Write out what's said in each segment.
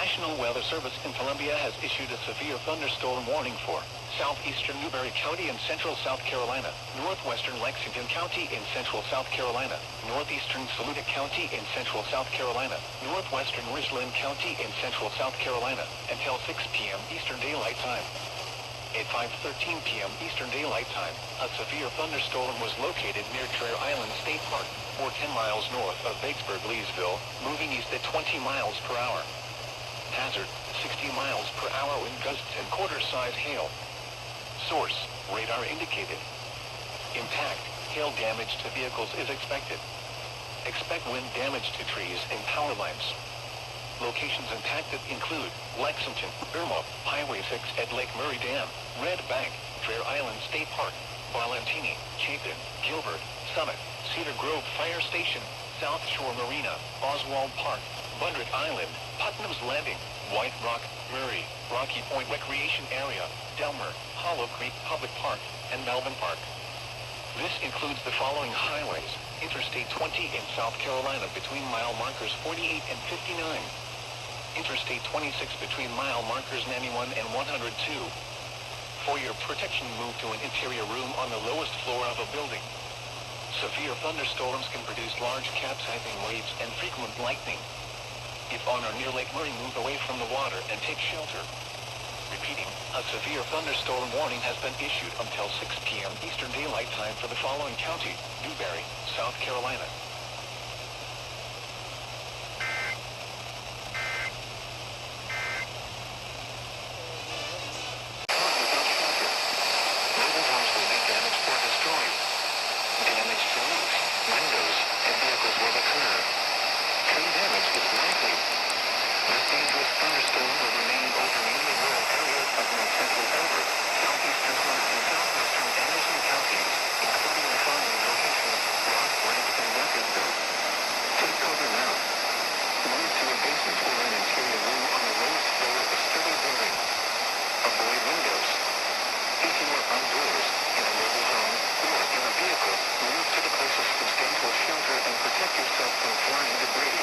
National Weather Service in Columbia has issued a severe thunderstorm warning for southeastern Newberry County in central South Carolina, northwestern Lexington County in central South Carolina, northeastern Saluda County in central South Carolina, northwestern Richland County in central South Carolina, until 6 p.m. Eastern Daylight Time. At 5:13 p.m. Eastern Daylight Time, a severe thunderstorm was located near Traer Island State Park, or 10 miles north of Vicksburg-Leesville, moving east at 20 miles per hour. Hazard, 60 miles per hour wind gusts and quarter-size hail. Source, radar indicated. Impact, hail damage to vehicles is expected. Expect wind damage to trees and power lines. Locations impacted include Lexington, Irma, Highway 6 at Lake Murray Dam, Red Bank, Traer Island State Park, Valentini, Chapin, Gilbert, Summit, Cedar Grove Fire Station, South Shore Marina, Oswald Park, Bundrick Island, Putnam's Landing, White Rock, Murray, Rocky Point Recreation Area, Delmer, Hollow Creek Public Park, and Melvin Park. This includes the following highways: Interstate 20 in South Carolina between mile markers 48 and 59. Interstate 26 between mile markers 91 and 102. For your protection, move to an interior room on the lowest floor of a building. Severe thunderstorms can produce large capsizing waves and frequent lightning. If on or near Lake Murray, move away from the water and take shelter. Repeating, a severe thunderstorm warning has been issued until 6 p.m. Eastern Daylight Time for the following county: Newberry, South Carolina. Mobile homes will be damaged or destroyed. Damage to roofs, windows, and vehicles will occur. Tree damage is likely. This dangerous thunderstorm will remain over mainly rural areas of north central Elbert, southeastern Hunt, and southwestern Anderson counties, including the following locations: Rock, Branch, and Ruckersville. Take cover now. Move to a basement or an interior room on the lowest floor of a sturdy building. Avoid windows. If you are outdoors, in a mobile home, or in a vehicle, move to the closest substantial shelter and protect yourself from flying debris.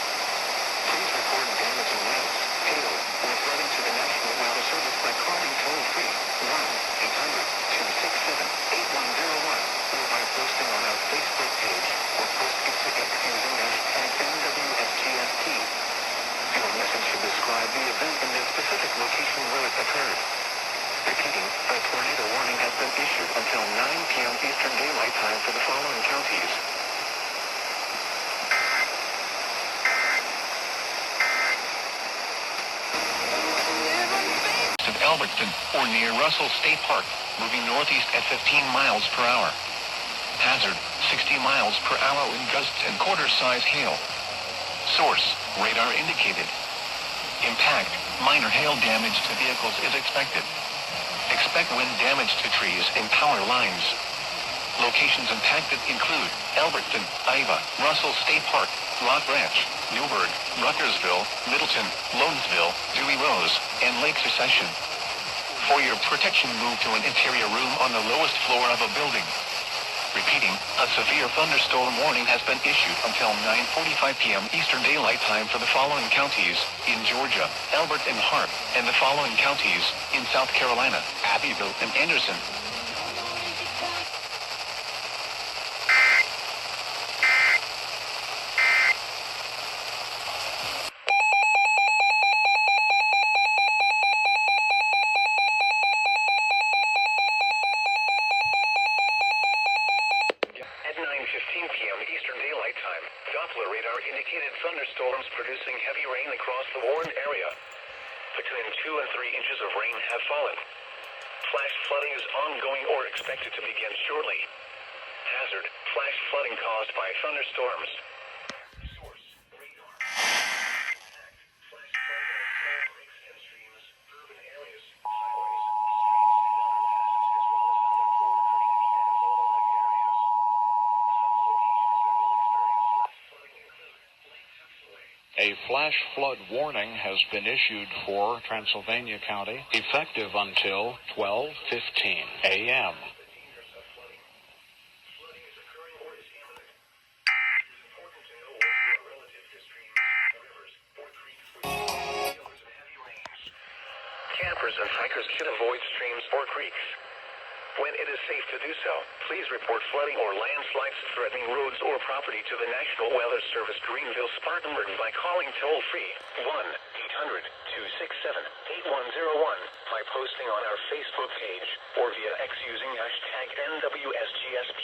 Please report damage and winds, hail, or flooding to the National Weather Service by calling toll-free 1-800-267-8101 or by posting on our Facebook page or post it to X using #NWSGST. Your message should describe the event and the specific location where it occurred. Repeating, a tornado warning has been issued until 9 p.m. Eastern Daylight Time for the following counties: Alberton, or near Russell State Park, moving northeast at 15 miles per hour. Hazard, 60 miles per hour wind gusts and quarter-size hail. Source, radar indicated. Impact, minor hail damage to vehicles is expected. Expect wind damage to trees and power lines. Locations impacted include Alberton, Iva, Russell State Park, Rock Branch, Newburgh, Ruckersville, Middleton, Lonesville, Dewey Rose, and Lake Secession. For your protection, move to an interior room on the lowest floor of a building. Repeating, a severe thunderstorm warning has been issued until 9:45 p.m. Eastern Daylight Time for the following counties: in Georgia, Elbert and Hart, and the following counties: in South Carolina, Abbeville and Anderson. Thunderstorms producing heavy rain across the Warren area. Between 2 and 3 inches of rain have fallen. Flash flooding is ongoing or expected to begin shortly. Hazard, flash flooding caused by thunderstorms. Source, radar. Flash flooding on small creeks and streams, urban areas, highways, streets, and underpasses, as well as other poor drainage and low-lying areas. Some locations that will experience flash flooding include a flash flood warning has been issued for Transylvania County, effective until 12:15 a.m. and hikers should avoid streams or creeks. When it is safe to do so, please report flooding or landslides threatening roads or property to the National Weather Service Greenville-Spartanburg by calling toll-free 1-800-267-8101, by posting on our Facebook page, or via X using hashtag NWSGSP.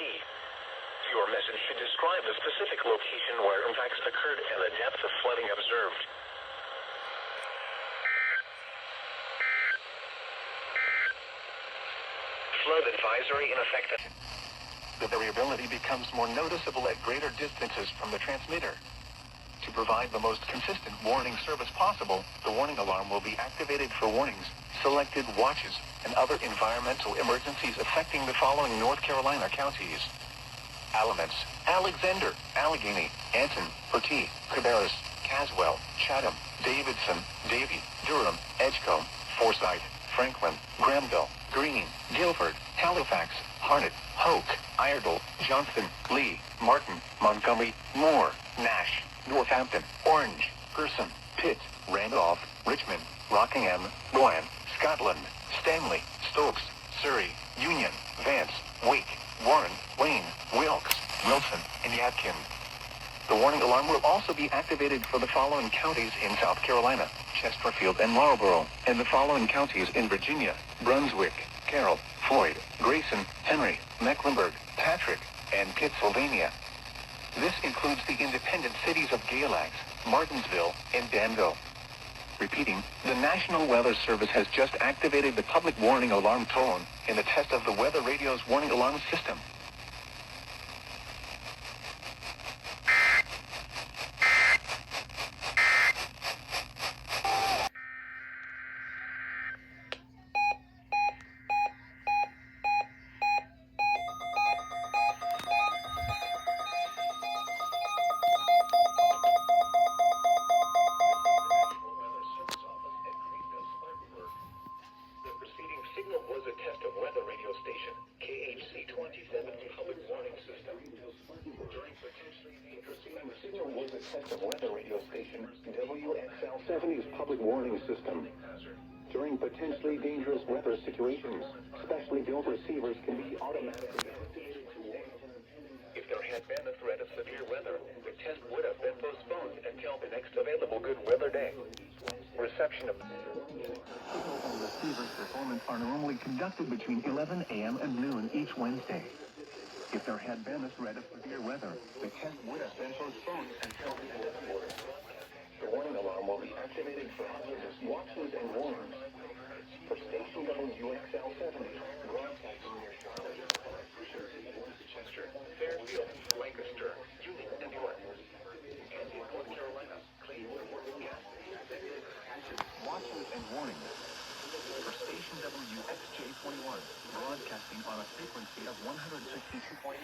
Your message should describe the specific location where impacts occurred and the depth of flooding observed. Flood advisory in effect. The variability becomes more noticeable at greater distances from the transmitter. To provide the most consistent warning service possible, the warning alarm will be activated for warnings, selected watches, and other environmental emergencies affecting the following North Carolina counties: Alamance, Alexander, Allegheny, Anson, Petite, Cabarrus, Caswell, Chatham, Davidson, Davie, Durham, Edgecombe, Forsyth, Franklin, Granville, Greene, Guilford, Halifax, Harnett, Hoke, Iredell, Johnston, Lee, Martin, Montgomery, Moore, Nash, Northampton, Orange, Gerson, Pitt, Randolph, Richmond, Rockingham, Rowan, Scotland, Stanley, Stokes, Surrey, Union, Vance, Wake, Warren, Wayne, Wilkes, Wilson, and Yadkin. The warning alarm will also be activated for the following counties in South Carolina: Chesterfield and Marlborough, and the following counties in Virginia: Brunswick, Carroll, Floyd, Grayson, Henry, Mecklenburg, Patrick, and Pittsylvania. This includes the independent cities of Galax, Martinsville, and Danville. Repeating, the National Weather Service has just activated the public warning alarm tone in the test of the Weather Radio's warning alarm system. Test of weather radio station WXL-70's public warning system. During potentially dangerous weather situations, specially built receivers can be automatically activated to warn. If there had been a threat of severe weather, the test would have been postponed until the next available good weather day. Reception of receivers performance are normally conducted between 11 a.m. and noon each Wednesday. If there had been a threat of severe weather, the test would have been postponed until the end of the order. The warning alarm will be activated for hazardous watches and warnings. For station WXL-70, broadcasting near Charlotte, Worcester, Fairfield, Lancaster, Union, and York. And in North Carolina, Cleveland, watches and warnings. For station WXJ-21, broadcasting on a frequency of 162.5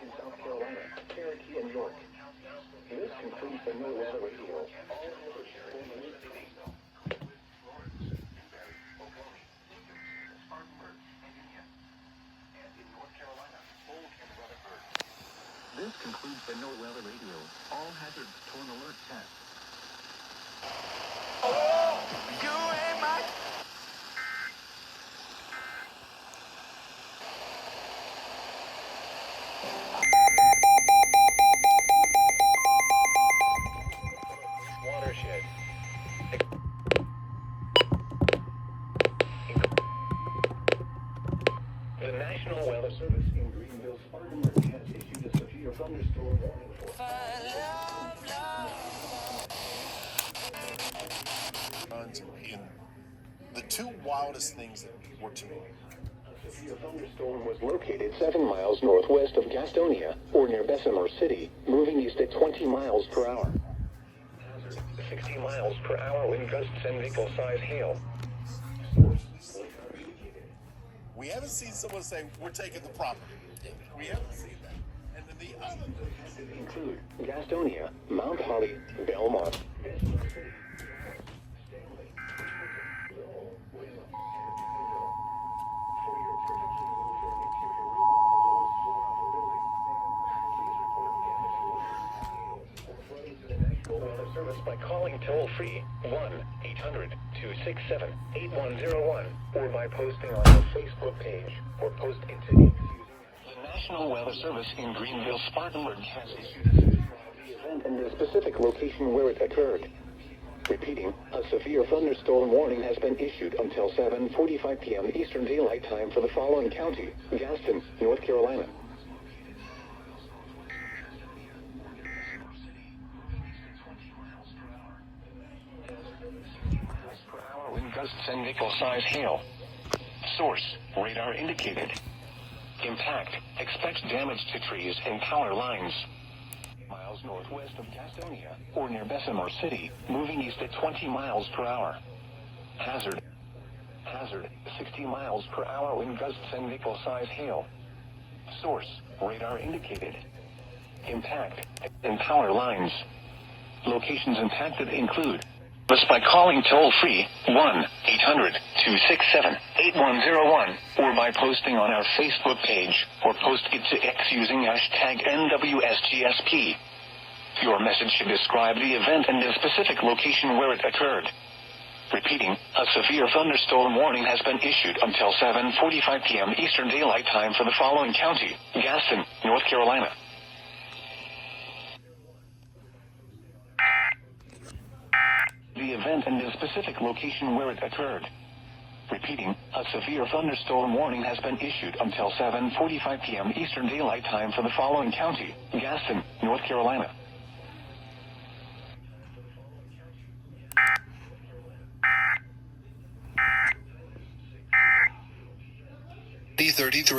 in South Carolina, Cherokee, and York. This concludes the New Weather Radio. This concludes the No Weather Radio. All hazards tone alert test. You ain't my... Watershed. The National Weather Service in Greenville-Spartanburg has issued a severe thunderstorm warning for... In the two wildest things that were to me. A severe thunderstorm was located 7 miles northwest of Gastonia, or near Bessemer City, moving east at 20 miles per hour. 60 miles per hour wind gusts and nickel-size hail. We haven't seen someone say, we're taking the property. We haven't seen that. And then the other include Gastonia, Mount Holly, Belmont. Service by calling toll-free 1-800-267-8101. 267-8101 or by posting on our Facebook page or post it to the National Weather Service in Greenville, Spartanburg has issued a event and the specific location where it occurred. Repeating, a severe thunderstorm warning has been issued until 7:45 p.m. Eastern Daylight Time for the following county: Gaston, North Carolina. Wind gusts and nickel-size hail. Source: radar indicated. Impact: expect damage to trees and power lines. Miles northwest of Gastonia, or near Bessemer City, moving east at 20 miles per hour. Hazard: 60 miles per hour wind gusts and nickel-size hail. Source: radar indicated. Impact: and power lines. Locations impacted include: us by calling toll-free 1-800-267-8101 or by posting on our Facebook page or post it to X using hashtag NWSGSP. Your message should describe the event and the specific location where it occurred. Repeating, a severe thunderstorm warning has been issued until 7:45 p.m. Eastern Daylight Time for the following county: Gaston, North Carolina. The event and the specific location where it occurred. Repeating, a severe thunderstorm warning has been issued until 7:45 p.m. Eastern Daylight Time for the following county: Gaston, North Carolina. D33.